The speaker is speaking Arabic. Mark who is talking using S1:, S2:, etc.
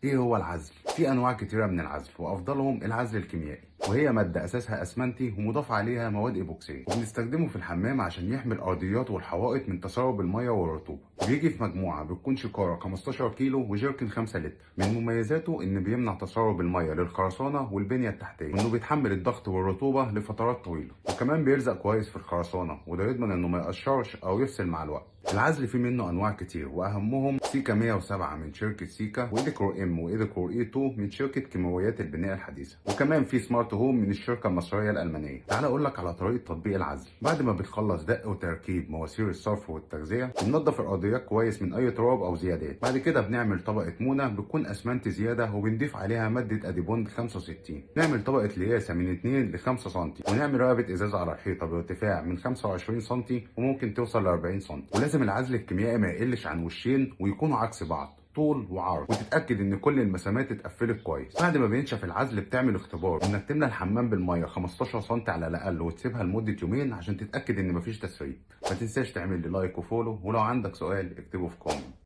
S1: ايه هو العزل؟ في انواع كتيره من العزل وافضلهم العزل الكيميائي، وهي ماده اساسها اسمنتي ومضاف عليها مواد ايبوكسيه، وبنستخدمه في الحمام عشان يحمي الارضيات والحوائط من تسرب الميه والرطوبه. بيجي في مجموعه بتكون شكاره 15 كيلو وجيركن 5 لتر. من مميزاته ان بيمنع تسرب الميه للخرسانه والبنيه التحتيه، وانه بيتحمل الضغط والرطوبه لفترات طويله، وكمان بيلزق كويس في الخرسانه وده يضمن انه ما يقشرش او يفصل مع الوقت. العزل فيه منه انواع كتير واهمهم سيكا 107 من شركه سيكا، وايديكور ام وايديكور اي 2 من شركه كيماويات البناء الحديثه، وكمان في سمارت هوم من الشركه المصريه الالمانيه. تعال اقول لك على طريقه تطبيق العزل. بعد ما بتخلص دق وتركيب مواسير الصرف والتغذيه، بننضف الارضيات كويس من اي تراب او زيادات. بعد كده بنعمل طبقه مونه بتكون اسمنت زياده، وبنضيف عليها ماده اديبوند 65. نعمل طبقه لياسه من 2 ل 5 سم، ونعمل رقبه ازاز على الحيطه بارتفاع من 25 سم وممكن توصل ل 40 سم. ولازم العزل الكيميائي ما يقلش عن وشين ويكونوا عكس بعض طول وعرض، وتتاكد ان كل المسامات اتقفلت كويس. بعد ما بينشف العزل بتعمل اختبار انك تملى الحمام بالميه 15 سم على الاقل، وتسيبها لمده يومين عشان تتاكد ان مفيش تسريب. ما تنساش تعمل لي لايك وفولو، ولو عندك سؤال اكتبه في كومنت.